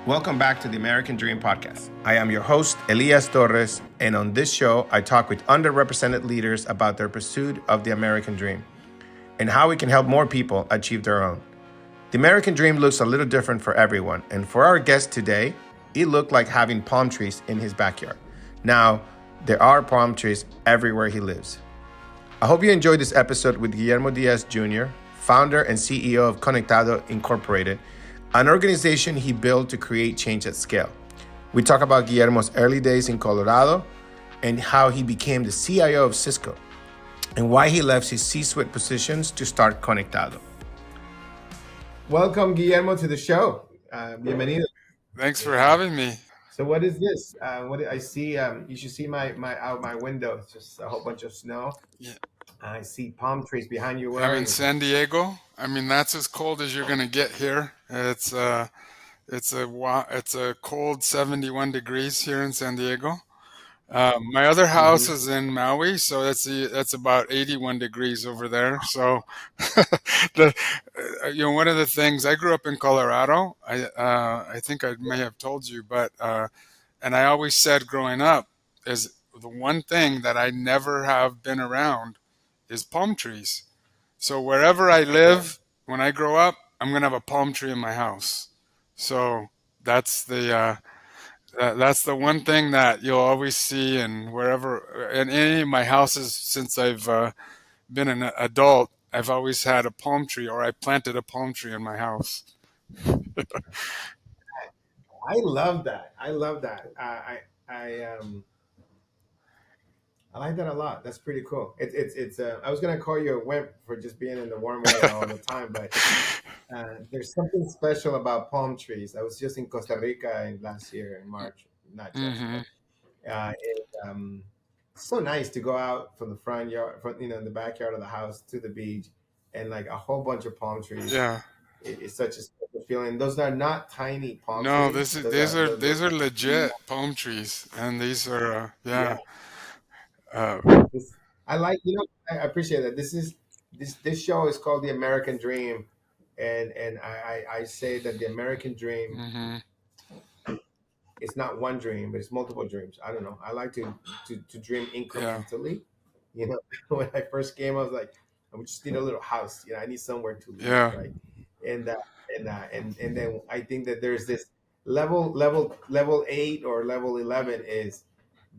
Welcome back to the American Dream Podcast. I am your host, Elias Torres, and on this show, I talk with underrepresented leaders about their pursuit of the American dream and how we can help more people achieve their own. The American dream looks a little different for everyone, and for our guest today, it looked like having palm trees in his backyard. Now, there are palm trees everywhere he lives. I hope you enjoyed this episode with Guillermo Diaz Jr., founder and CEO of Conectado Incorporated, an organization he built to create change at scale. We talk about Guillermo's early days in Colorado and how he became the CIO of Cisco and why he left his C-suite positions to start Conectado. Welcome, Guillermo, to the show. Bienvenido. Thanks for having me. So what is this? What I see? You should see my out my window. It's just a whole bunch of snow. Yeah. I see palm trees behind you. Where I'm are in you? San Diego. I mean, that's as cold as you're gonna get here. It's a cold 71 degrees here in San Diego. My other house is in Maui, so that's about 81 degrees over there. So, one of the things, I grew up in Colorado. I think I may have told you, but and I always said growing up is the one thing that I never have been around is palm trees. So wherever I live, when I grow up, I'm gonna have a palm tree in my house. So that's that's the one thing that you'll always see, and wherever in any of my houses since I've been an adult, I've always had a palm tree, or I planted a palm tree in my house. I love that. I love that. I like that a lot. That's pretty cool. It's. I was gonna call you a wimp for just being in the warm weather all the time, but there's something special about palm trees. I was just in Costa Rica last year in March, not just, hmm but it's so nice to go out from the front yard, in the backyard of the house to the beach, and like a whole bunch of palm trees. Yeah. It's such a special feeling. Those are not tiny palm No, trees. this is Those these are are those, these those are are legit palm trees, and these are yeah. yeah. Uh, This I like. I appreciate that. This show is called The American Dream, and I say that the American dream hmm is not one dream, but it's multiple dreams. I don't know. I like to dream Yeah. incrementally. You know, when I first came, I was like, I just need a little house. I need somewhere to live, Yeah. right? And and then I think that there's this level 8 or level 11 is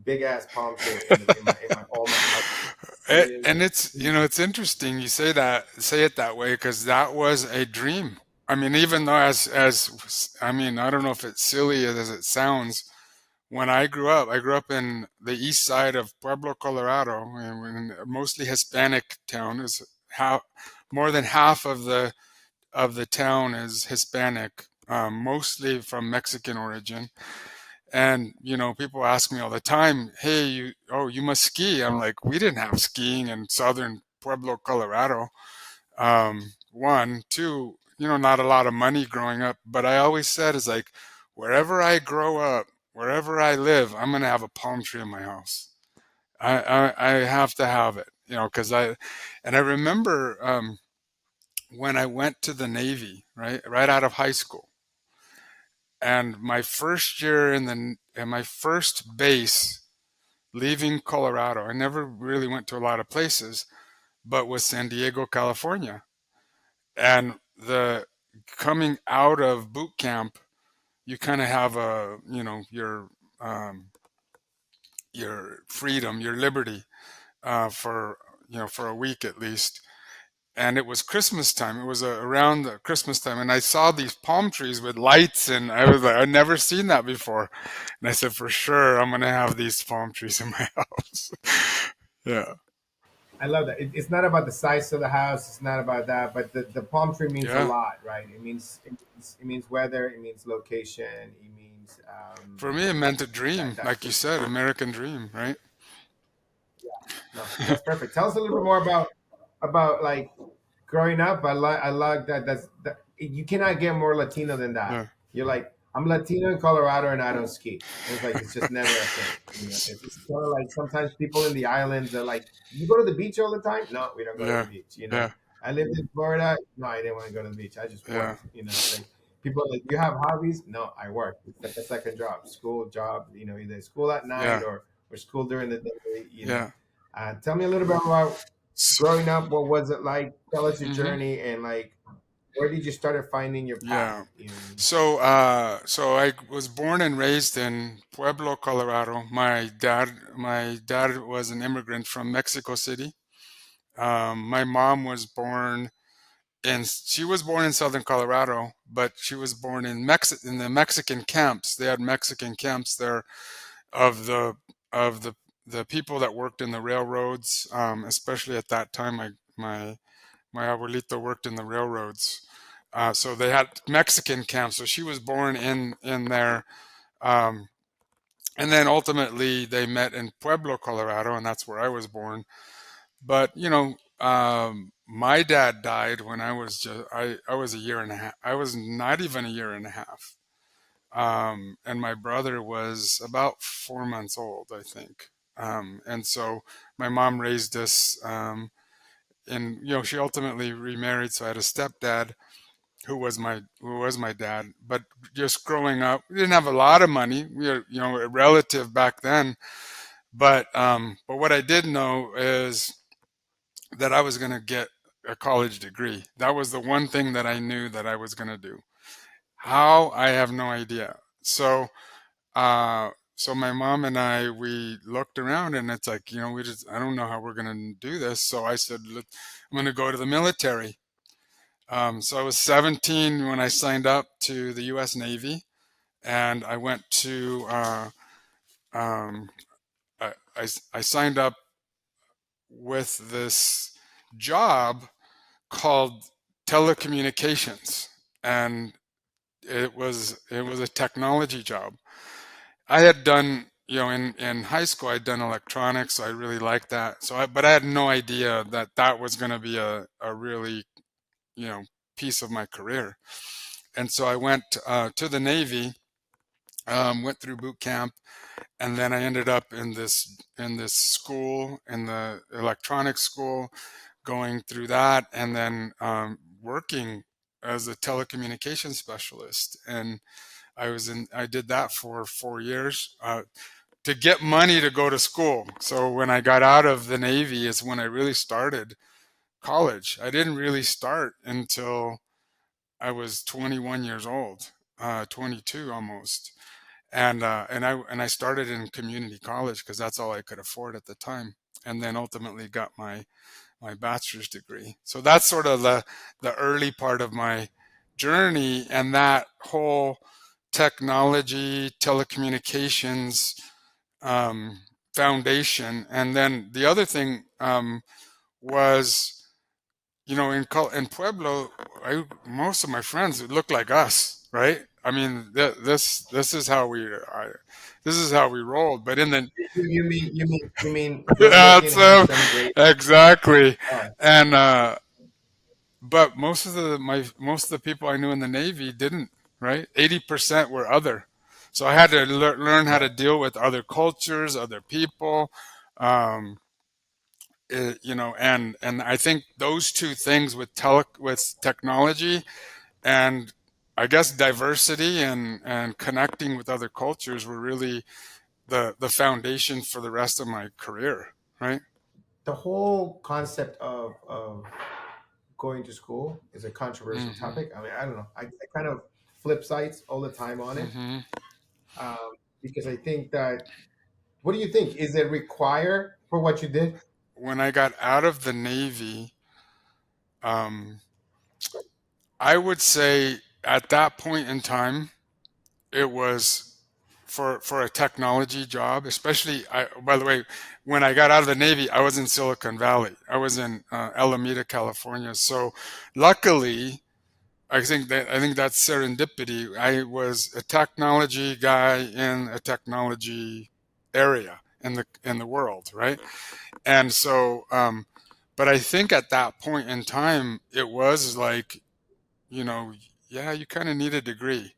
big ass palm tree in my all my house. And it's interesting you say it that way, because that was a dream. I mean, even though as I mean, I don't know if it's silly as it sounds. When I grew up in the east side of Pueblo, Colorado, and mostly Hispanic town. Is how more than half of the town is Hispanic, mostly from Mexican origin. And people ask me all the time, "Hey, you must ski." I'm like, "We didn't have skiing in southern Pueblo, Colorado." One, two, not a lot of money growing up, but I always said is like, wherever I grow up, wherever I live, I'm gonna have a palm tree in my house. I have to have it, because I remember when I went to the Navy, right out of high school. And my first year in my first base leaving Colorado, I never really went to a lot of places, but was San Diego, California. And the coming out of boot camp, you kind of have um, your freedom, your liberty, for for a week at least. And it was Christmas time. It was around the Christmas time, and I saw these palm trees with lights, and I was like, I'd never seen that before. And I said, for sure, I'm gonna have these palm trees in my house. Yeah, I love that. It's not about the size of the house. It's not about that. But the palm tree means a yeah. lot, right? It means weather. It means location. It means For me, it meant a that dream, that like you said, American dream, right? no, that's perfect. Tell us a little bit more about like growing up. I like that. You cannot get more Latino than that. Yeah, You're like, I'm Latino in Colorado and I don't ski. It's like it's just never a thing. It's kind of like sometimes people in the islands are like, you go to the beach all the time? No, we don't go to the yeah, beach. yeah, I lived in Florida. No, I didn't want to go to the beach. I just yeah, worked. It's like People are like, you have hobbies? No, I work. It's like a second job, school job. Either school at night Yeah. or school during the day. Yeah. Tell me a little bit about growing up. What was it like? Tell us your Mm-hmm. journey and like where did you started finding your path? Yeah. So I was born and raised in Pueblo, Colorado. My dad was an immigrant from Mexico City. My mom was born she was born in southern Colorado, but she was born in the Mexican camps. They had Mexican camps there of the people that worked in the railroads, especially at that time. My abuelito worked in the railroads, so they had Mexican camps. So she was born in there, um, and then ultimately they met in Pueblo, Colorado, and that's where I was born. But my dad died when I was a year and a half. I was not even a year and a half, and my brother was about 4 months old, I think. And so my mom raised us. And she ultimately remarried, so I had a stepdad who was my dad. But just growing up, we didn't have a lot of money. We were a relative back then. But what I did know is that I was going to get a college degree. That was the one thing that I knew that I was going to do. How, I have no idea. So my mom and we looked around, and it's like, I don't know how we're going to do this. So I said, "Look, I'm going to go to the military." So I was 17 when I signed up to the U.S. Navy, and I went to, um, I signed up with this job called telecommunications, and it was a technology job. I had done, in high school, I'd done electronics, so I really liked that. But I had no idea that that was going to be a really, you know, piece of my career. And so I went to the Navy, went through boot camp, and then I ended up in this school, in the electronics school, going through that, and then working as a telecommunications specialist. And I did that for 4 years to get money to go to school. So when I got out of the Navy is when I really started college. I didn't really start until I was 21 years old, 22 almost. And I started in community college because that's all I could afford at the time. And then ultimately got my bachelor's degree. So that's sort of the early part of my journey, and that whole technology, telecommunications foundation. And then the other thing was, in Pueblo, most of my friends look like us, right? I mean, this is how we rolled. But in the You mean good yeah, looking, so handsome, great? exactly. Oh, And but most of the people I knew in the Navy didn't, right? 80% were other. So I had to learn how to right. deal with other cultures, other people, um, and I think those two things with technology and, I guess, diversity and connecting with other cultures were really the foundation for the rest of my career, right? The whole concept of going to school is a controversial Hmm. topic. I mean, I don't know. I kind of flip sides all the time on it Hmm. um, because I think that. What do you think? Is it required for what you did? When I got out of the Navy, um, I would say at that point in time, it was for a technology job, especially. By the way, when I got out of the Navy, I was in Silicon Valley. I was in Alameda, California. So luckily, I think that's serendipity. I was a technology guy in a technology area in the world, right? And so, but I think at that point in time, it was like, you know, yeah, you kind of need a degree,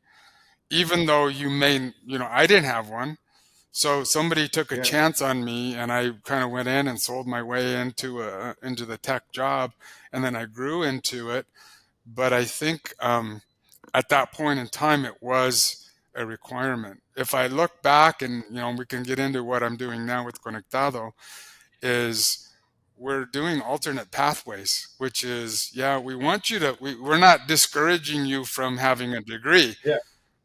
even though I didn't have one. So somebody took a Yeah. chance on me, and I kind of went in and sold my way into the tech job, and then I grew into it. But I think at that point in time, it was a requirement. If I look back, and we can get into what I'm doing now with Conectado, is we're doing alternate pathways, which is, yeah, we want you to, we're not discouraging you from having a degree, Yeah.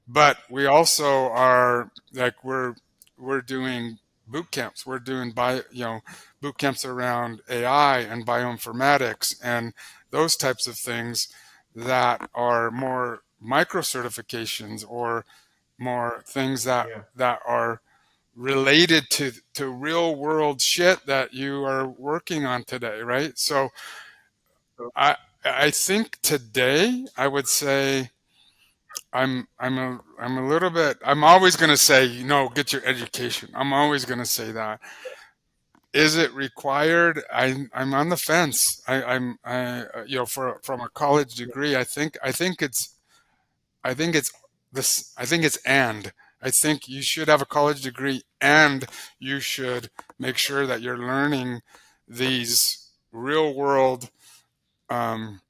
but we also are like, we're doing boot camps. We're doing boot camps around AI and bioinformatics and those types of things that are more micro certifications, or more things that Yeah. are related to real world shit that you are working on today, right? So So, I think today I would say I'm a little bit, I'm always going to say, get your education. I'm always going to say that. Is it required? I'm on the fence. From a college degree, I think it's I think it's and. I think you should have a college degree, and you should make sure that you're learning these real world um,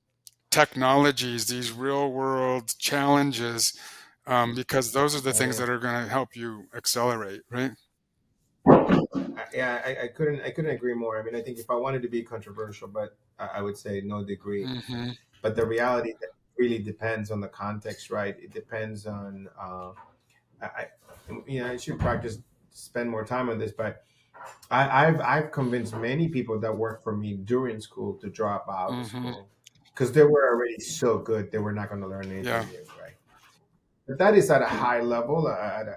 technologies, these real world challenges, because those are the things yeah. that are going to help you accelerate, right? Yeah, I couldn't agree more. I mean, I think if I wanted to be controversial, but I would say no degree. Mm-hmm. But the reality that really depends on the context, right? It depends on I I should practice, spend more time on this, but I've convinced many people that work for me during school to drop out of Mm-hmm. school because they were already so good they were not going to learn Yeah. anything new, right? But that is at a high level.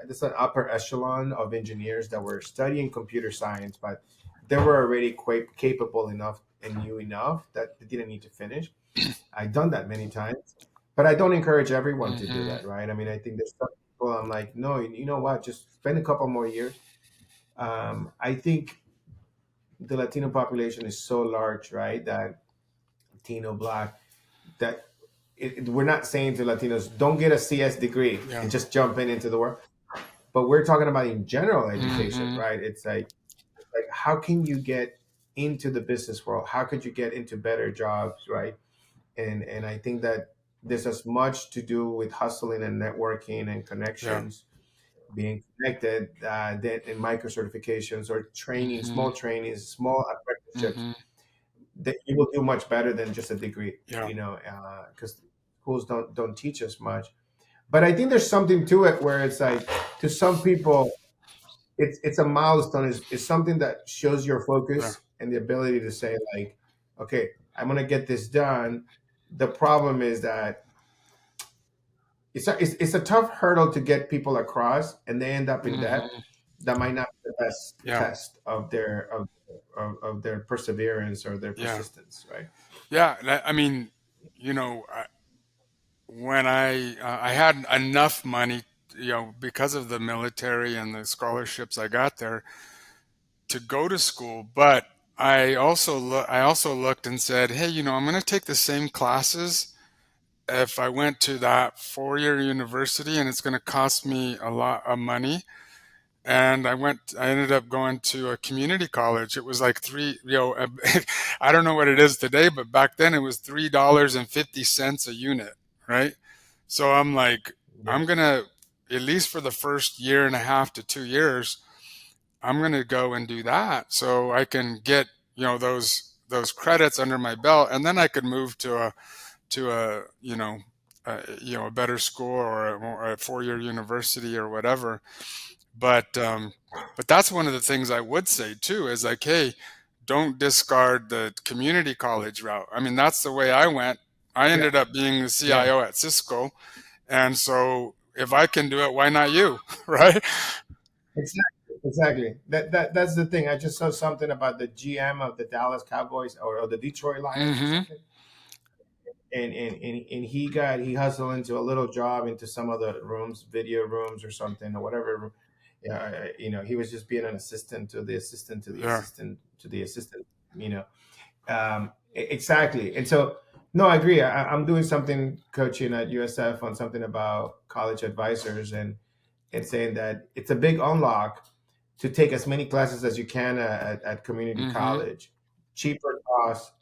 It's an upper echelon of engineers that were studying computer science, but they were already quite capable enough and knew enough that they didn't need to finish. I've done that many times, but I don't encourage everyone to do Mm-hmm. that, right? I mean, I think there's some people I'm like, no, you know what? Just spend a couple more years. I think the Latino population is so large, right? That Latino, Black, that we're not saying to Latinos, don't get a CS degree Yeah. and just jump into the world. But we're talking about in general education, Mm-hmm. right? It's like how can you get into the business world? How could you get into better jobs, right? And I think that there's as much to do with hustling and networking and Yeah. connections, being connected, than in micro certifications or training, Mm-hmm. small trainings, small apprenticeships, Mm-hmm. that you will do much better than just a degree, Yeah. because schools don't teach us much. But I think there's something to it where it's like, to some people, it's a milestone. It's something that shows your Yeah. focus and the ability to say like, okay, I'm gonna get this done. The problem is that it's a tough hurdle to get people across, and they end up in debt. Mm-hmm. That might not be the best Yeah. test of their perseverance or their Yeah. persistence, right? Yeah. I mean, you know, when I had enough money, because of the military and the scholarships I got there, to go to school, but I also looked and said, hey, I'm going to take the same classes if I went to that 4-year university, and it's going to cost me a lot of money. And I ended up going to a community college. It was like I don't know what it is today, but back then it was $3.50 a unit, right? So I'm like, Yeah, I'm gonna, at least for the first year and a half to 2 years, I'm gonna go and do that so I can get, those credits under my belt, and then I could move to a a better school, or a 4-year university or whatever. But that's one of the things I would say too, is like, hey, don't discard the community college route. I mean, that's the way I went. I yeah, ended up being the yeah. CIO at Cisco, and so if I can do it, why not you? Right? Exactly. That's the thing. I just saw something about the GM of the Dallas Cowboys, or the Detroit Lions or Mm-hmm. something. And he hustled into a little job into some of the rooms, video rooms or something or whatever. Yeah, he was just being an assistant to the assistant to the Yeah. assistant to the assistant. You know, exactly. And so, no, I agree. I'm doing something coaching at USF on something about college advisors, and saying that it's a big unlock to take as many classes as you can at community Mm-hmm. college, cheaper cost,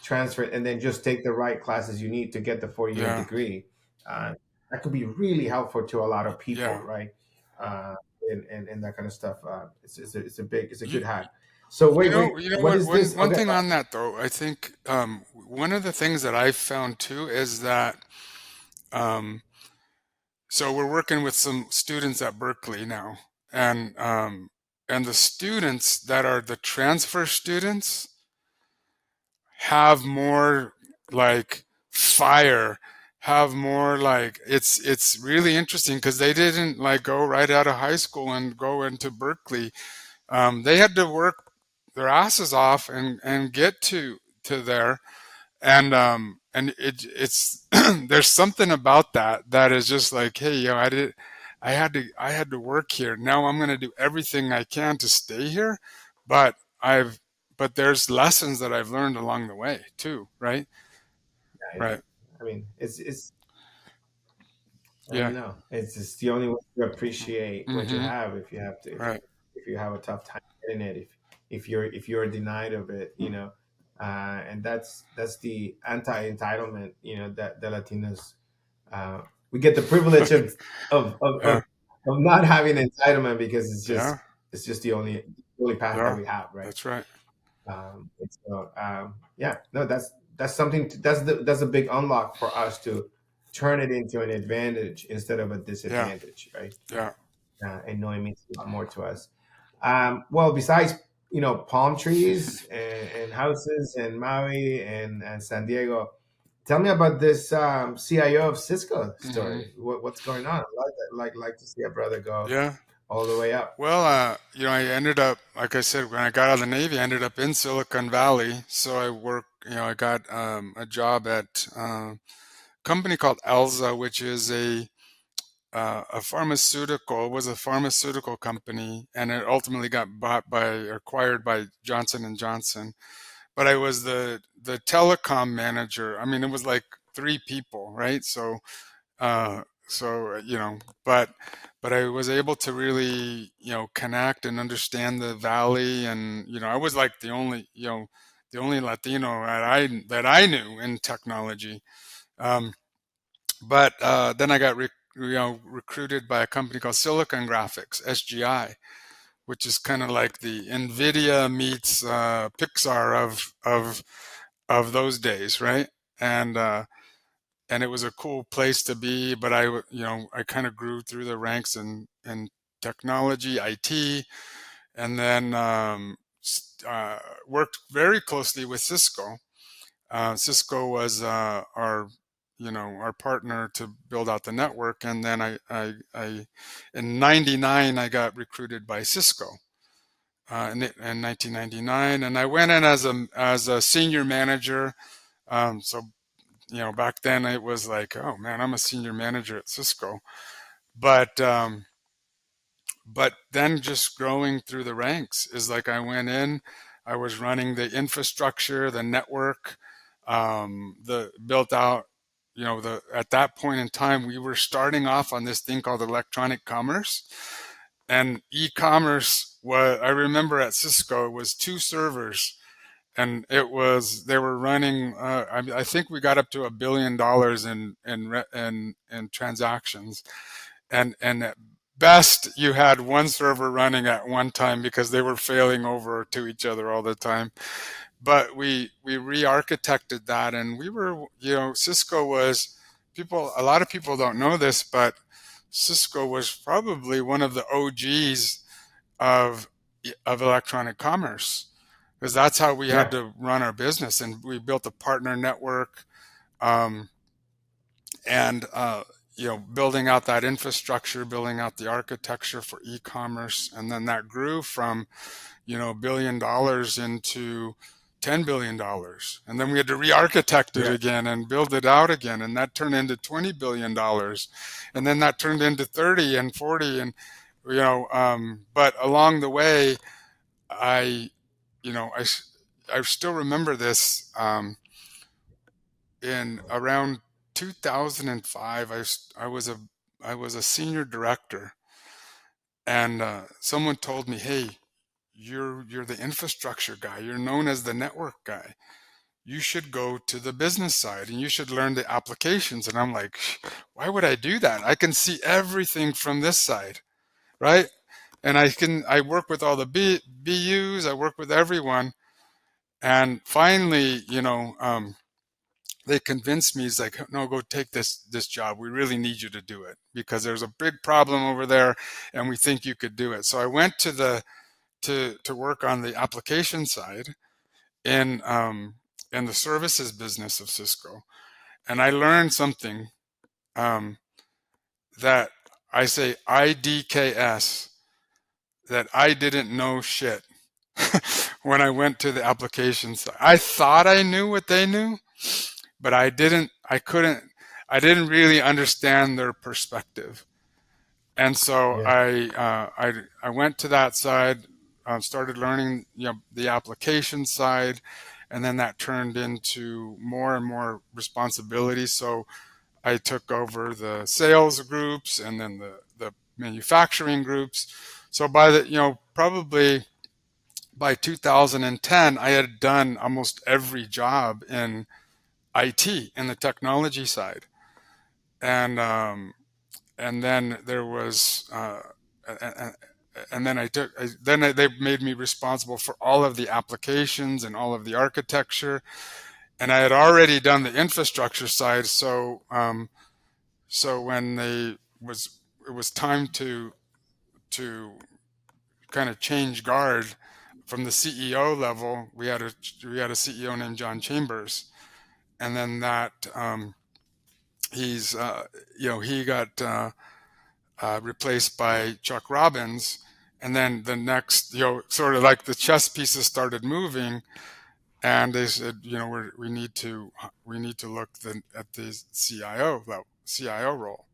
transfer, and then just take the right classes you need to get the 4-year Yeah. degree. uh, that could be really helpful to a lot of people, Yeah. right? Uh, and that kind of stuff. It's a You, good hat. So wait, you know what what? is this? One Okay, thing on that though, I think one of the things that I found too is that um, so we're working with some students at Berkeley now, and the students that are the transfer students have more like fire, have more like it's really interesting because they didn't like go right out of high school and go into Berkeley. They had to work their asses off and get to there, and it's there's something about that that is just like, hey, I had to work here. Now I'm going to do everything I can to stay here, but I've but there's lessons that I've learned along the way too, right? yeah, Right. I mean, it's I Yeah. know it's just the only way to appreciate what you Mm-hmm. have. If you have to, Right. if you have a tough time getting it, if you're denied of it, and that's the anti-entitlement, that the Latinos, uh, we get the privilege of of, Yeah. of of not having entitlement because Yeah. it's just the only path that Yeah. we have, right? That's right. And so, yeah, no, that's something. That's a big unlock for us to turn it into an advantage instead of a Yeah. disadvantage, right? Yeah. And knowing means a lot more to us. Well, besides palm trees and houses and Maui and San Diego, tell me about this CIO of Cisco Mm-hmm. story. What's going on? I like that. Like to see a brother go Yeah. all the way up. Well, I ended up, like I said, when I got out of the Navy, I ended up in Silicon Valley. So I got a job at a company called Elza, which is a pharmaceutical, was a pharmaceutical company, and it ultimately got acquired by Johnson and Johnson. But I was the telecom manager. I mean, it was like three people, right? But I was able to really, connect and understand the valley, and I was like the only Latino that I knew in technology. Um, but then I got recruited by a company called Silicon Graphics, SGI, which is kind of like the Nvidia meets Pixar of those days, right? And and it was a cool place to be. But I kind of grew through the ranks in technology, IT, and then worked very closely with Cisco. Cisco was our partner to build out the network, and then I in '99 I got recruited by Cisco in 1999, and I went in as a senior manager. So back then it was like, oh man, I'm a senior manager at Cisco. But then just growing through the ranks is like I went in, I was running the infrastructure, the network, the built out. The At that point in time, we were starting off on this thing called electronic commerce, and e-commerce was. I remember at Cisco, it was two servers, and they were running. I think we got up to $1 billion in transactions, and at best you had one server running at one time because they were failing over to each other all the time. But we re-architected that, and we were, Cisco was, people a lot of people don't know this, but Cisco was probably one of the OGs of electronic commerce, because that's how we had Yeah, to run our business, and we built a partner network, um, and building out that infrastructure, building out the architecture for e-commerce, and then that grew from $1 billion into $10 billion, and then we had to re-architect it yeah, again and build it out again, and that turned into $20 billion, and then that turned into 30 and 40, and but along the way, I you know I still remember this. In around 2005, I was a senior director, and someone told me, "Hey, you're the infrastructure guy. You're known as the network guy. you should go to the business side and you should learn the applications. And I'm like, why would I do that? I can see everything from this side, right? And I work with all the BUs, I work with everyone. And finally, they convinced me. It's like, no, go take this job. We really need you to do it because there's a big problem over there, and we think you could do it. So I went to work on the application side in in the services business of Cisco, and I learned something um, that I say IDKS, that I didn't know shit when I went to the application side. I thought I knew what they knew, but I didn't really understand their perspective. And so Yeah. I went to that side, started learning, the application side, and then that turned into more and more responsibility. So I took over the sales groups and then the manufacturing groups. So probably by 2010, I had done almost every job in IT in the technology side, and and then there was and then they made me responsible for all of the applications and all of the architecture, and I had already done the infrastructure side. So when it was time to kind of change guard from the CEO level, we had a CEO named John Chambers, and then that he's he got replaced by Chuck Robbins, and then the next, sort of like the chess pieces started moving, and they said, we need to look at the CIO role,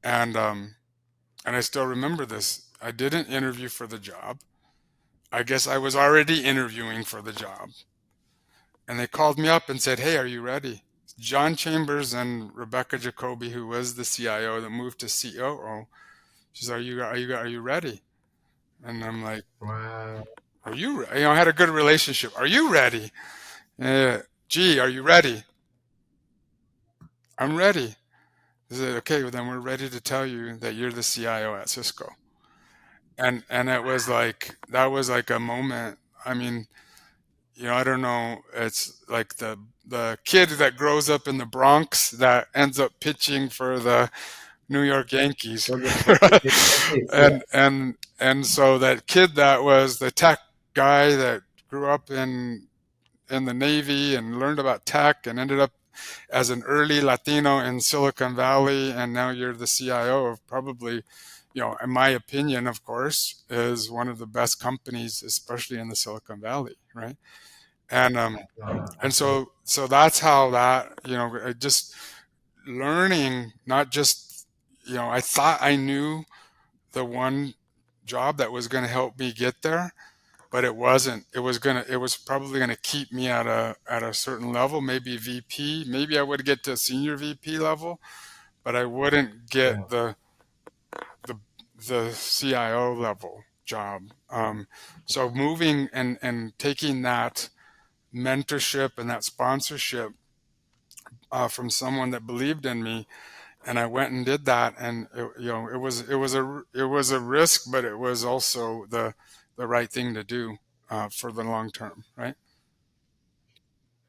and and I still remember this. I did an interview for the job. I guess I was already interviewing for the job, and they called me up and said, "Hey, are you ready?" John Chambers and Rebecca Jacoby, who was the CIO that moved to COO, she said, are you ready?" And I'm like, Wow. "Are you?" I had a good relationship. "Are you ready?" "Gee, are you ready?" "I'm ready." They said, "Okay, well, then we're ready to tell you that you're the CIO at Cisco." And it was like, that was like a moment. I mean, I don't know. It's like the kid that grows up in the Bronx that ends up pitching for the New York Yankees. Yeah. And so that kid that was the tech guy that grew up in the Navy and learned about tech and ended up as an early Latino in Silicon Valley, and now you're the CIO of probably, in my opinion, of course, is one of the best companies, especially in the Silicon Valley, right? And Absolutely. so that's how that, just learning, not just, I thought I knew the one job that was going to help me get there, but it wasn't. It was probably gonna keep me at a certain level, maybe VP. Maybe I would get to senior VP level, but I wouldn't Yeah. get the the CIO level job. So moving and taking that mentorship and that sponsorship from someone that believed in me, and I went and did that, and it was a risk, but it was also the right thing to do for the long term, right?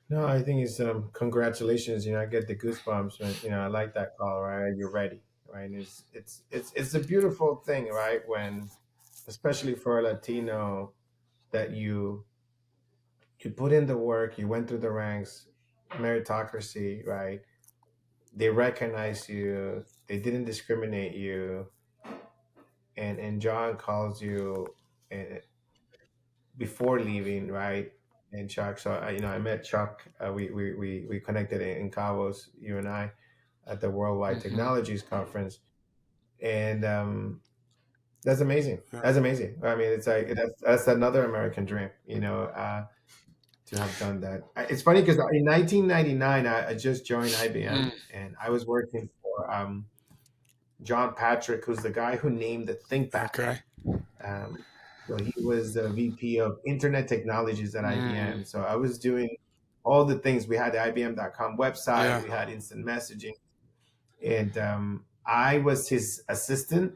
No, I think it's congratulations. I get the goosebumps when I like that call. Right, you're ready. Right, and it's a beautiful thing, right? When, especially for a Latino, that you put in the work, you went through the ranks, meritocracy, right? They recognize you, they didn't discriminate you, and John calls you before leaving, right? And Chuck, so I met Chuck. We connected in Cabos, you and I, at the Worldwide Hmm. Technologies Conference, and that's amazing. Yeah. That's amazing. I mean, it's like that's another American dream, to have done that. It's funny because in 1999, I just joined Mm, IBM, and I was working for John Patrick, who's the guy who named the ThinkPad. okay. So he was the VP of Internet Technologies at Mm, IBM. So I was doing all the things. We had the IBM.com website, Yeah. we had instant messaging, and I was his assistant.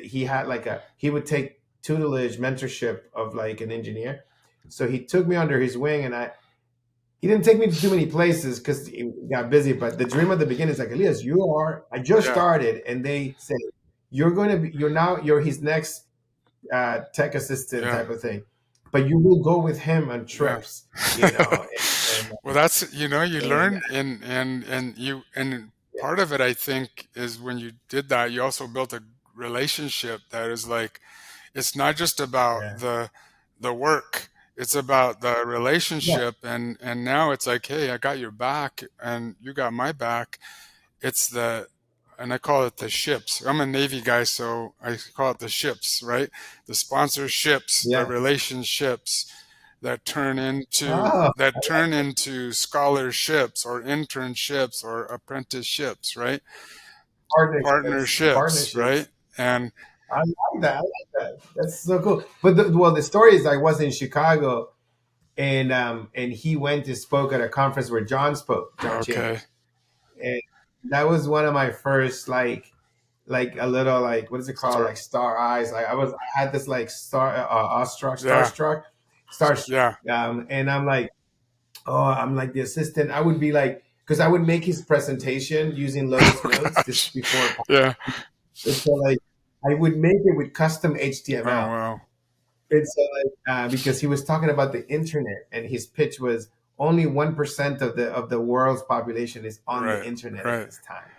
He had like he would take tutelage, mentorship of like an engineer. So he took me under his wing, and he didn't take me to too many places because he got busy. But the dream of the beginning is like, Elias, I just Yeah. started, and they say you're his next tech assistant Yeah. type of thing, but you will go with him on Yeah. trips, you know, and Well, that's, you and learn, and yeah, part of it, I think, is when you did that, you also built a relationship that is like, it's not just about yeah, the work, it's about the yeah, relationship, and now it's like, hey, I got your back and you got my back. It's the And I call it the ships. I'm a Navy guy, so I call it the ships, right? The sponsorships, the yeah. relationships Oh, that turn into scholarships or internships or apprenticeships, right? Partnerships, right? partnerships. And I like that. I like that. That's so cool. But the story is I was in Chicago, and he went to spoke at a conference where John okay, Chambers, and that was one of my first like a little like what is it called, start, like star eyes. Like I had this like yeah, star yeah, and I'm like, oh, I'm like the assistant. I would be like, because I would make his presentation using Lotus oh Notes. This is gosh, before. yeah, And so like I would make it with custom oh HTML. wow, And so like because he was talking about the internet, and his pitch was only 1% of the world's population is on the right, internet at right, this time.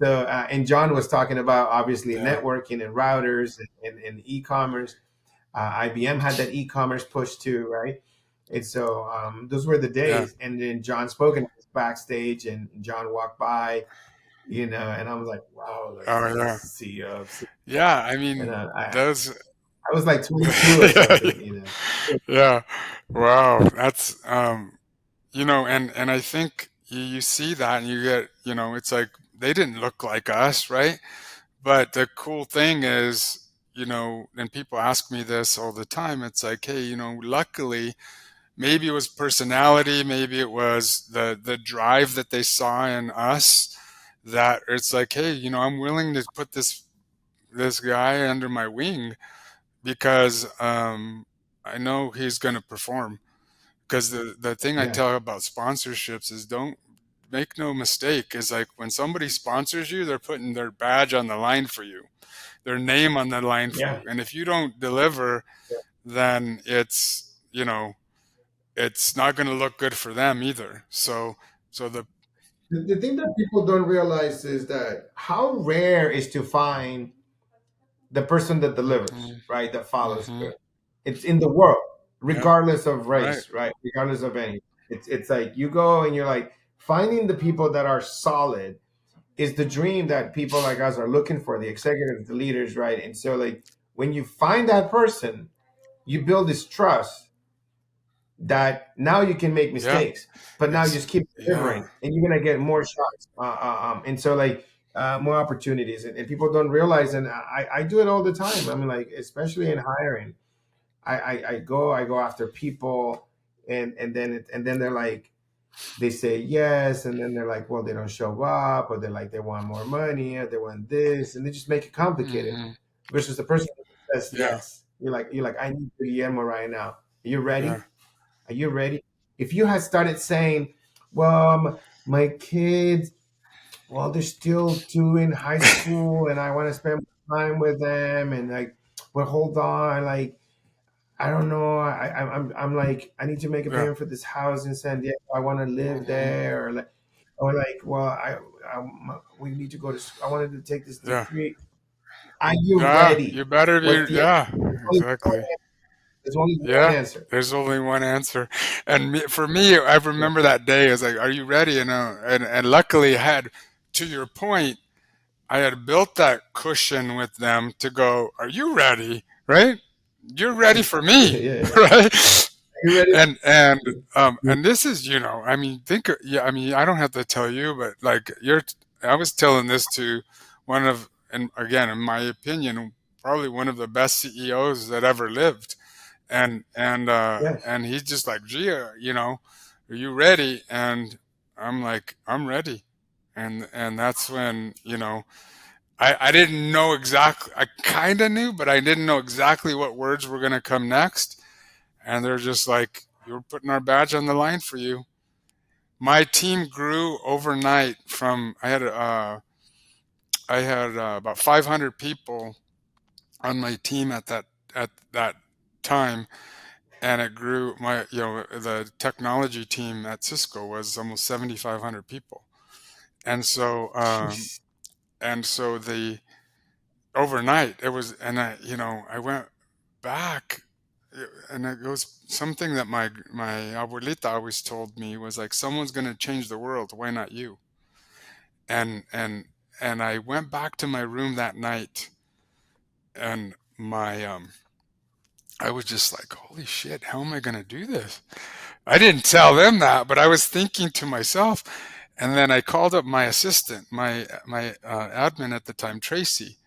So and John was talking about obviously yeah, networking and routers and e-commerce. IBM had that e-commerce push too, right? And so those were the yeah, days. And then John spoke, and I was backstage, and John walked by, you know, and I was like, wow, like oh this is yeah, CEO of Cisco. yeah. I And mean, I those, was like 22 or yeah, something, you know. yeah, wow. That's and I think you see that and you get, it's like they didn't look like us, right? But the cool thing is, and people ask me this all the time, it's like, hey, luckily, maybe it was personality, maybe it was the drive that they saw in us, that it's like, hey, I'm willing to put this guy under my wing because I know he's going to perform. Because the thing I Yeah, tell about sponsorships is, don't make no mistake, is like when somebody sponsors you, they're putting their badge on the line for you, their name on the line for yeah. you. And if you don't deliver, then it's not going to look good for them either. So the The thing that people don't realize is that how rare is to find the person that delivers, Mhm, right? That follows mhm, through. It's in the world, yeah, regardless of right, race, right? Regardless of any. It's like you go and you're like finding the people that are solid is the dream that people like us are looking for, the executives, the leaders, right? And so like when you find that person, you build this trust that now you can make yeah, mistakes, but now you it's just keep yeah, delivering, and you're gonna get more shots, and so like more opportunities, and people don't realize, and I do it all the time. I mean, like especially in hiring, I go after people, and then they're like they say yes, and then they're like, well, they don't show up, or they're like they want more money, or they want this, and they just make it complicated. hmm, Versus the person who says yeah, yes, you're like I need Guillermo right now. Are you yeah, ready? Are you ready? If you had started saying, well, my kids, well, they're still doing high school and I want to spend time with them, and like, but hold on, like, I don't know. I'm like, I need to make a yeah, payment for this house in San Diego. I want to live hmm, there, or like, well, we need to go to, I wanted to take this yeah, degree. Are you yeah. You ready? better What's be, the yeah, answer? exactly. There's only one Yeah, answer. there's only one answer. And for me, I Yeah. remember that day. I was like, "Are you ready?" And luckily, I had, to your point, I had built that cushion with them to go, "Are you ready? Right? You're ready for Yeah, me, yeah, yeah. right?" You ready? And this is, I mean, yeah, I mean, I don't have to tell you, but like I was telling this to one of, and again, in my opinion, probably one of the best CEOs that ever lived, and Yes. and he's just like, gee, are you ready? And I'm like, I'm ready. And that's when, I didn't know exactly, I kind of knew, but I didn't know exactly what words were going to come next. And they're just like, you're putting our badge on the line for you. My team grew overnight from, I had about 500 people on my team at that time, and it grew. The technology team at Cisco was almost 7,500 people, and so Jeez. the overnight it was, and I went back, and it was something that my abuelita always told me was like, someone's going to change the world, why not you? And I went back to my room that night, and I was just like, holy shit, how am I going to do this? I didn't tell them that, but I was thinking to myself. And then I called up my assistant, my admin at the time, Tracy,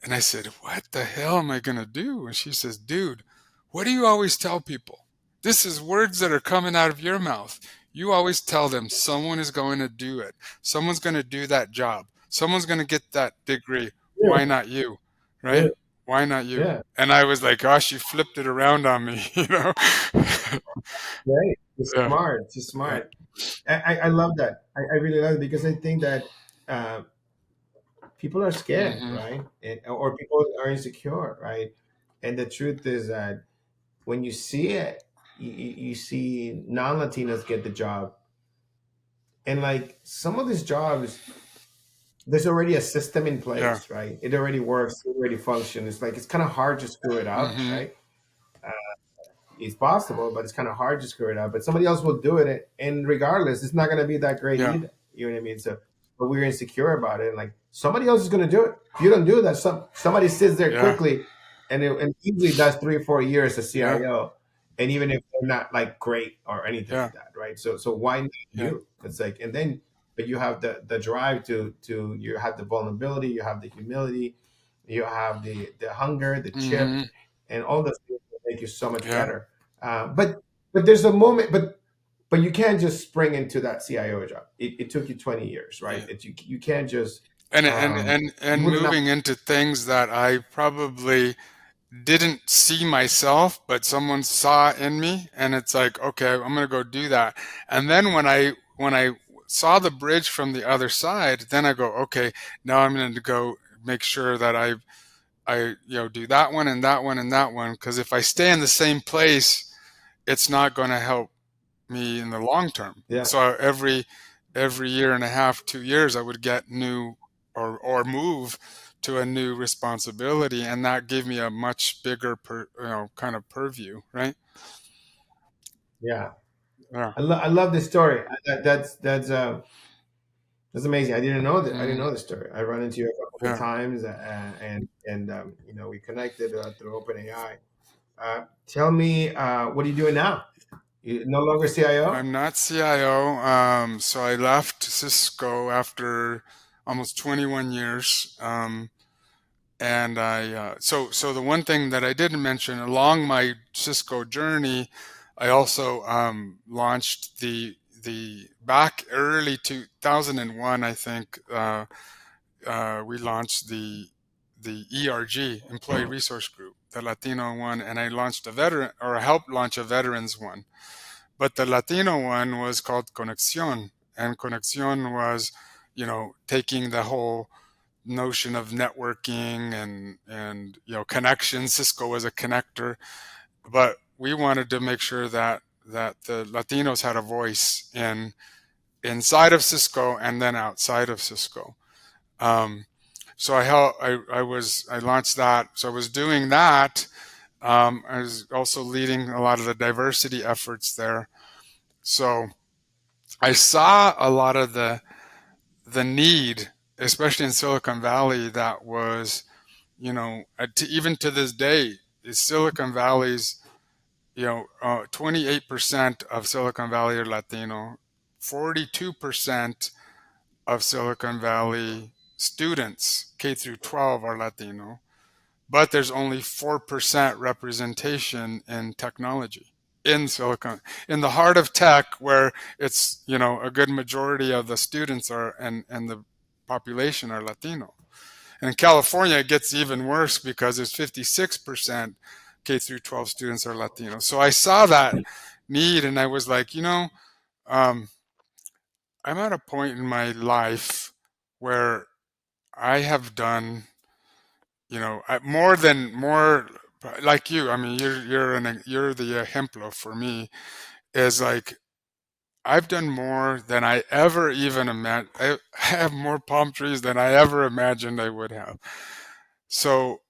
and I said, what the hell am I going to do? And she says, dude, what do you always tell people? This is words that are coming out of your mouth. You always tell them someone is going to do it. Someone's going to do that job. Someone's going to get that degree. Yeah, Why not you? yeah, Right? Why not you? yeah. And I was like, gosh, you flipped it around on me, Right. Just Yeah, smart. Just yeah. smart. I love that. I really love it because I think that uh, people are scared, Hmm. right? Or people are insecure, right? And the truth is that when you see it, you see non-Latinos get the job, and like some of these jobs, there's already a system in Yeah. place, right? It already works, it already functions. It's like it's kind of hard to screw it up, Hmm. right? It's possible, but it's kind of hard to screw it up. But somebody else will do it, and regardless, it's not going to be that great Yeah. either. You know what I mean? So, but we're insecure about it. Like somebody else is going to do it. If you don't do that, somebody sits there Yeah. quickly, and easily does 3 or 4 years as Yeah. CIO, and even if they're not like great or anything Yeah. like that, right? So why not Yeah. you? It's like, and then, but you have the drive to you have the vulnerability, you have the humility, you have the hunger, the chip, Hmm. and all those things will make you so much Yeah. better. But there's a moment, but you can't just spring into that CIO job. It took you 20 years, right? Yeah. You can't just And and um, and you and would not. moving into things that I probably didn't see myself, but someone saw in me, and it's like, okay, I'm gonna go do that. And then when I saw the bridge from the other side, then I go, okay, now I'm gonna go make sure that I do that one and that one and that one, because if I stay in the same place, it's not going to help me in the long term. Yeah, So every year and a half, 2 years, I would get new or move to a new responsibility, and that gave me a much bigger kind of purview, right? yeah. Yeah. I love this story. That's amazing. I didn't know that. I didn't Mm, know the story. I run into you a couple of yeah. times, and we connected through OpenAI. Tell me, what are you doing now? You no longer CIO? I'm not CIO, so I left Cisco after almost 21 years. And so the one thing that I didn't mention along my Cisco journey, I also launched the back early 2001, I think. We launched the ERG, Employee Resource Group, the Latino one, and I launched a veteran, or I helped launch a veterans one. But the Latino one was called Conexión, and Conexión was, taking the whole notion of networking and connection. Cisco was a connector, but we wanted to make sure that the Latinos had a voice inside of Cisco and then outside of Cisco. Um, so I launched that. So I was doing that. I was also leading a lot of the diversity efforts there. So I saw a lot of the need, especially in Silicon Valley, that was, even to this day, Silicon Valley's, 28% of Silicon Valley are Latino, 42% of Silicon Valley students, K through 12, are Latino, but there's only 4% representation in technology. in Silicon, in the heart of tech, where it's, a good majority of the students are and the population are Latino. And in California, it gets even worse because there's 56% K through 12 students are Latino. So I saw that need, and I was like, um, I'm at a point in my life where I have done, more like you. I mean, you're the ejemplo for me. Is like I've done more than I ever even imagined. I have more palm trees than I ever imagined I would have. So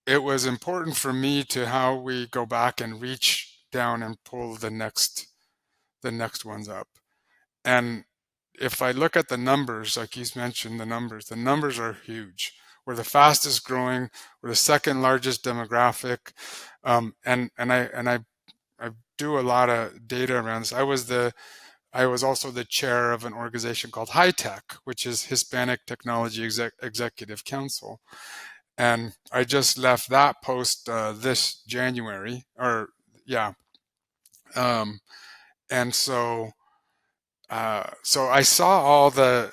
it was important for me to how we go back and reach down and pull the next ones up. And if I look at the numbers, like you mentioned, the numbers are huge. We're the fastest growing. We're the second largest demographic, and I do a lot of data around this. I was also the chair of an organization called High Tech, which is Hispanic Technology Executive Council, and I just left that post this January, or yeah, and so I saw all the,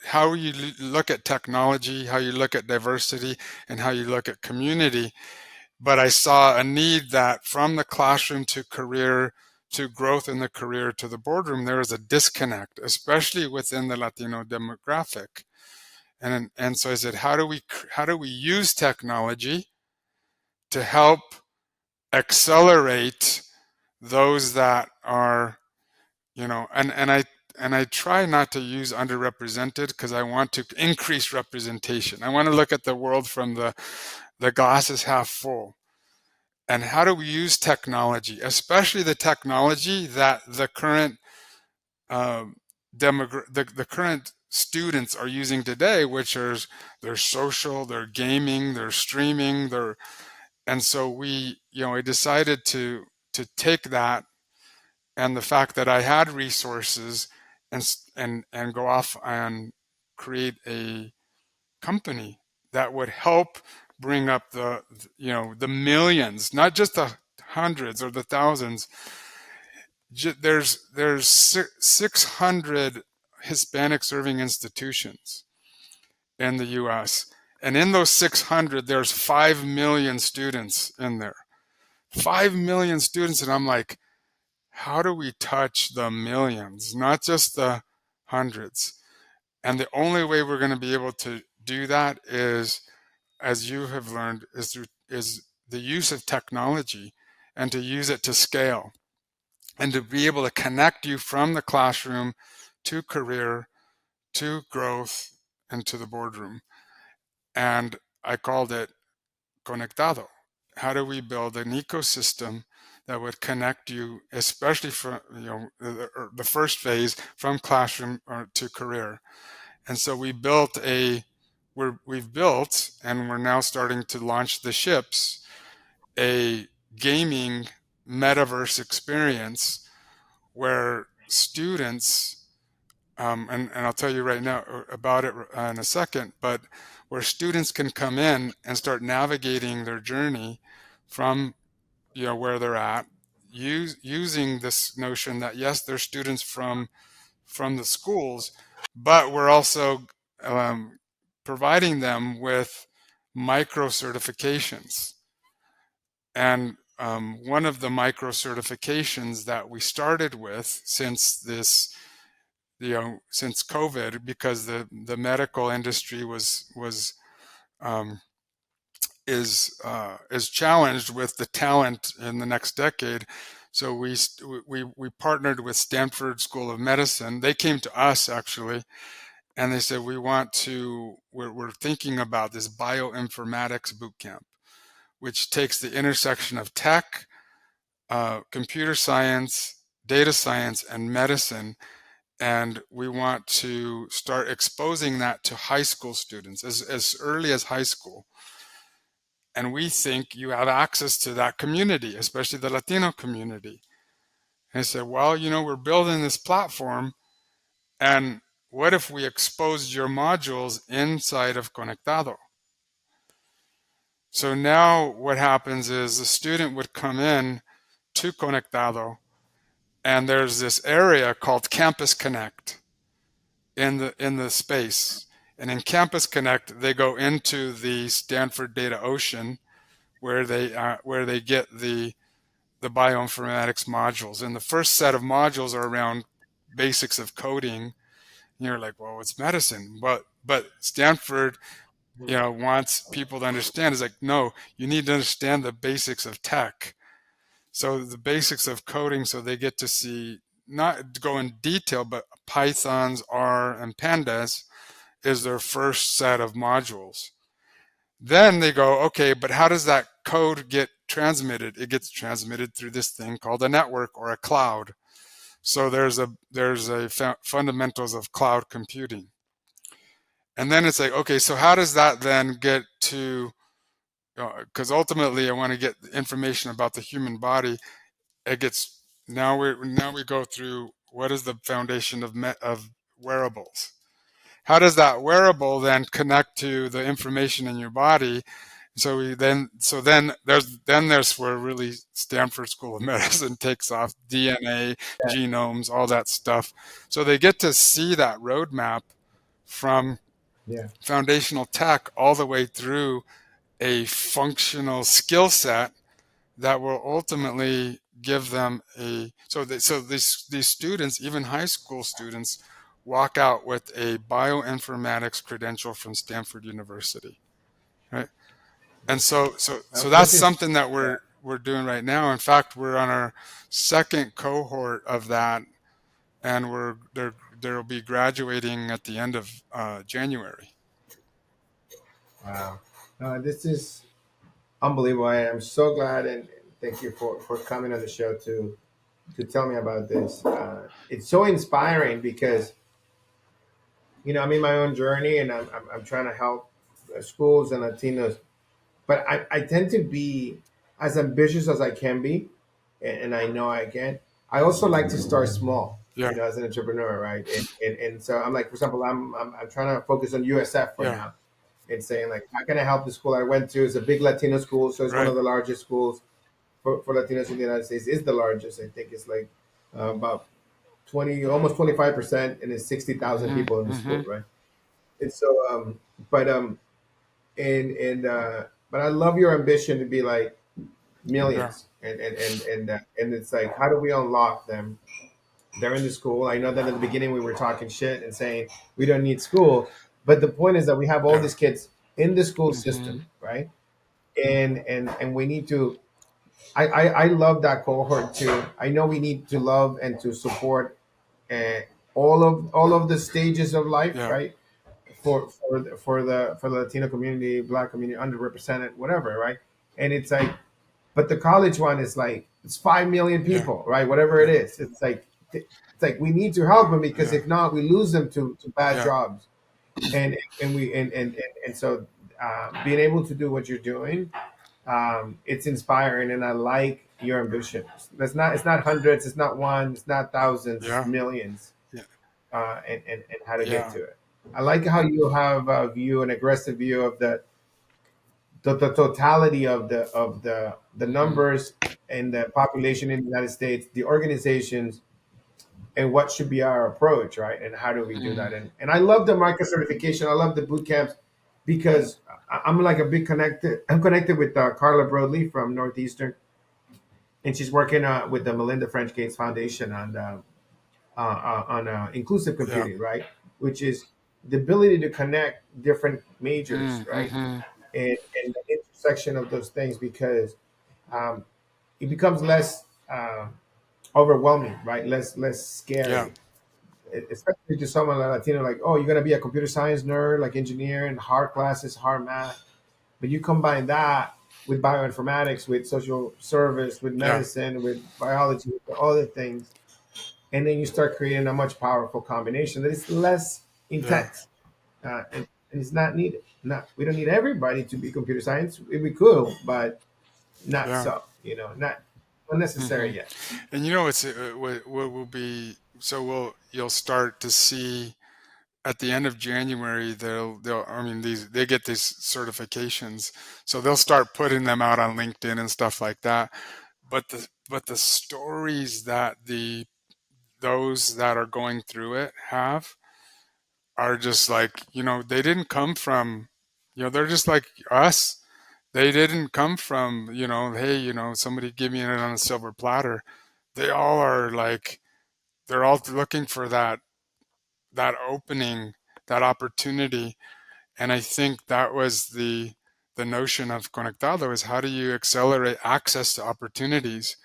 how you look at technology, how you look at diversity, and how you look at community. But I saw a need that from the classroom to career to growth in the career to the boardroom, there was a disconnect, especially within the Latino demographic. And so I said, how do we use technology to help accelerate those that are, and I try not to use underrepresented because I want to increase representation. I want to look at the world from the glass is half full. And how do we use technology, especially the technology that the current the current students are using today, which is they're social, they're gaming, they're streaming, and so I decided to take that and the fact that I had resources and go off and create a company that would help bring up the millions, not just the hundreds or the thousands. There's 600 Hispanic serving institutions in the U.S. And in those 600, there's 5 million students in there. 5 million students. And I'm like, how do we touch the millions, not just the hundreds? And the only way we're going to be able to do that is, as you have learned, is the use of technology and to use it to scale and to be able to connect you from the classroom to career, to growth, and to the boardroom. And I called it Conectado. How do we build an ecosystem that would connect you, especially for the first phase from classroom to career? And so we've built and we're now starting to launch the ships, a gaming metaverse experience where students, and I'll tell you right now about it in a second, but where students can come in and start navigating their journey from where they're at, using this notion that yes, they're students from the schools, but we're also providing them with micro certifications. And one of the micro certifications that we started with since COVID, because the medical industry is challenged with the talent in the next decade. So we partnered with Stanford School of Medicine. They came to us actually, and they said we're thinking about this bioinformatics bootcamp, which takes the intersection of tech, computer science, data science, and medicine. And we want to start exposing that to high school students as early as high school. And we think you have access to that community, especially the Latino community. And I said, well, we're building this platform, and what if we exposed your modules inside of Conectado? So now what happens is the student would come in to Conectado, and there's this area called Campus Connect in the space. And in Campus Connect, they go into the Stanford Data Ocean where they get the bioinformatics modules. And the first set of modules are around basics of coding. And you're like, well, it's medicine, but Stanford, wants people to understand is like, no, you need to understand the basics of tech. So the basics of coding, so they get to see, not go in detail, but Pythons, R, and Pandas is their first set of modules. Then they go, okay, but how does that code get transmitted? It gets transmitted through this thing called a network or a cloud. So there's a fundamentals of cloud computing. And then it's like, okay, so how does that then get to, because ultimately I want to get information about the human body. It gets, now we go through what is the foundation of wearables. How does that wearable then connect to the information in your body? So there's where really Stanford School of Medicine takes off, DNA, genomes, all that stuff. So they get to see that roadmap from foundational tech all the way through a functional skill set that will ultimately give them so these students, even high school students, walk out with a bioinformatics credential from Stanford University, right? And so that's something that we're doing right now. In fact, we're on our second cohort of that, and they'll be graduating at the end of January. Wow. This is unbelievable. I am so glad, and thank you for coming on the show to tell me about this. It's so inspiring because I'm in my own journey, and I'm trying to help schools and Latinos, but I tend to be as ambitious as I can be, and I know I can. I also like to start small, Yeah. as an entrepreneur, right? And so I'm like, for example, I'm trying to focus on USF right now, and saying like, how can I help the school I went to? It's a big Latino school, so it's one of the largest schools for Latinos in the United States. Is the largest. I think it's like about almost 25%, and it's 60,000 people in the school, right? And so, but but I love your ambition to be like millions, and it's like, how do we unlock them? They're in the school. I know that at the beginning we were talking shit and saying we don't need school, but the point is that we have all these kids in the school system, right? And we need to. I love that cohort too. I know we need to love and to support uh, all of the stages of life, right? For the Latino community, Black community, underrepresented, whatever, right? And it's like, but the college one is like, it's 5 million people, right? Whatever it is, it's like we need to help them, because if not, we lose them to bad jobs, and so being able to do what you're doing, it's inspiring, and I like your ambition. It's not hundreds, it's not one, it's not thousands, it's millions, and how to get to it. I like how you have an aggressive view of the totality of the numbers and the population in the United States, the organizations, and what should be our approach, right? And how do we do that? And I love the market certification. I love the boot camps, because I'm like a big connected. I'm connected with Carla Broadley from Northeastern, and she's working with the Melinda French Gates Foundation on inclusive computing, right? Which is the ability to connect different majors, right? And the intersection of those things, because it becomes less overwhelming, right? Less scary, especially to someone like Latino, like, oh, you're gonna be a computer science nerd, like engineer and hard classes, hard math, but you combine that with bioinformatics, with social service, with medicine, with biology, with all the things, and then you start creating a much powerful combination that is less intense, and it's not needed. We don't need everybody to be computer science. We could, but not so. Not unnecessary yet. And it's what will be, so you'll start to see at the end of January, I mean, they get these certifications, so they'll start putting them out on LinkedIn and stuff like that. the stories that those that are going through it have are just like, they didn't come from, they're just like us. They didn't come from, hey, somebody give me it on a silver platter. They all are like, they're all looking for that opening, that opportunity. And I think that was the notion of Conectado, is how do you accelerate access to opportunities?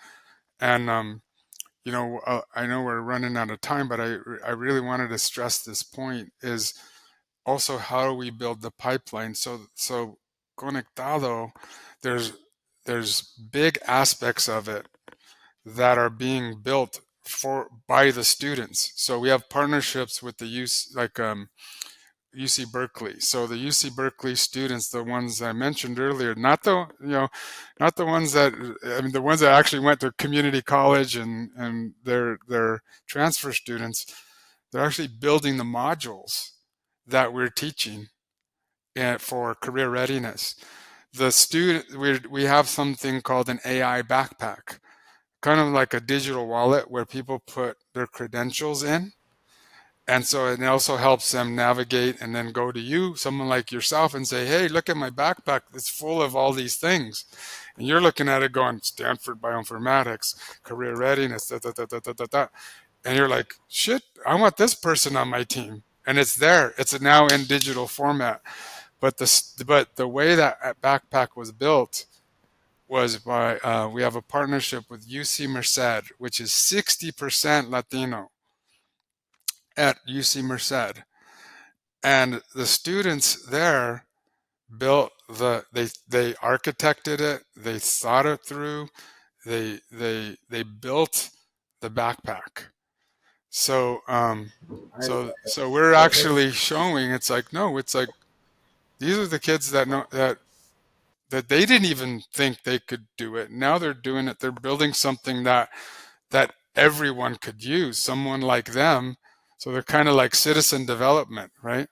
And I know we're running out of time, but I really wanted to stress this point, is also how do we build the pipeline? So Conectado, there's big aspects of it that are being built by the students. So we have partnerships with the UC Berkeley. So the UC Berkeley students, the ones I mentioned earlier, not the ones that, the ones that actually went to community college and they're transfer students, they're actually building the modules that we're teaching for career readiness. The student, we have something called an AI backpack, kind of like a digital wallet where people put their credentials in. And so it also helps them navigate and then go to you, someone like yourself, and say, hey, look at my backpack. It's full of all these things. And you're looking at it going, Stanford Bioinformatics, career readiness, da, da, da, da, da, da, da. And you're like, shit, I want this person on my team. And it's there. It's now in digital format. But the way that backpack was built was by, we have a partnership with UC Merced, which is 60% Latino at UC Merced. And the students there built they architected it, they thought it through, they built the backpack. So so we're actually showing, it's like, no, it's like, these are the kids that know that they didn't even think they could do it. Now they're doing it. They're building something that everyone could use, someone like them. So they're kind of like citizen development, right?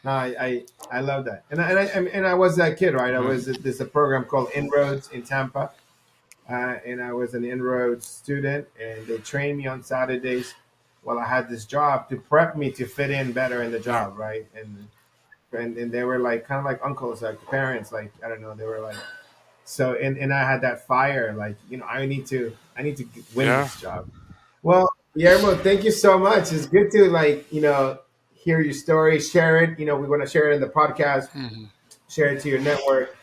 No, I love that, and I was that kid, right? I was there's a program called Inroads in Tampa, and I was an Inroads student, and they trained me on Saturdays while I had this job to prep me to fit in better in the job, right? And they were like kind of like uncles, like parents, like I don't know, they were like so, and I had that fire, like I need to win this job. Well, Guillermo, thank you so much. It's good to hear your story, share it. We want to share it in the podcast, share it to your network,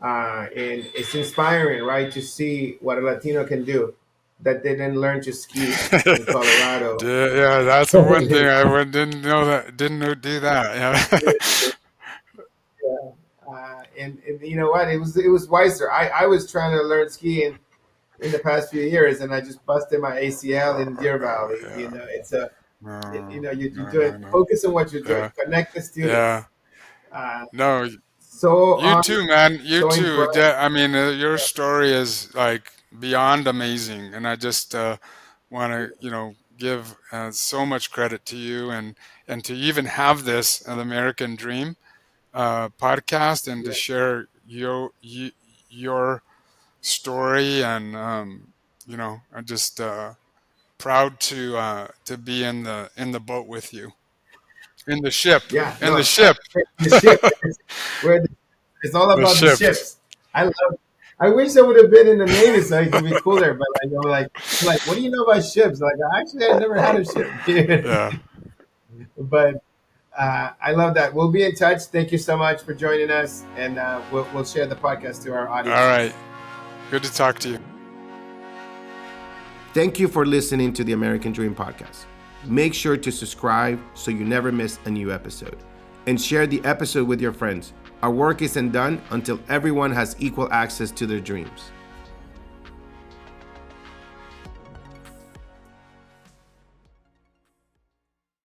and it's inspiring, right, to see what a Latino can do that they didn't learn to ski in Colorado. Yeah, that's the one thing I didn't know that do that. Yeah. And you know what? It was wiser. I was trying to learn skiing in the past few years, and I just busted my ACL in Deer Valley. Yeah. It's a you do it. Focus on what you're doing. Connect the students. No. So you too, man. You too. Your Yeah. story is like beyond amazing, and I just want to give so much credit to you, and to even have this an American Dream podcast, and to share your story, and I'm just proud to be in the boat with you, in the ship, the ship. The ship. It's all about the ships. I wish I would have been in the Navy so it could be cooler. But like, what do you know about ships? Like, actually, I never had a ship. Yeah. But I love that. We'll be in touch. Thank you so much for joining us, and we'll share the podcast to our audience. All right. Good to talk to you. Thank you for listening to the American Dream podcast. Make sure to subscribe so you never miss a new episode, and share the episode with your friends. Our work isn't done until everyone has equal access to their dreams.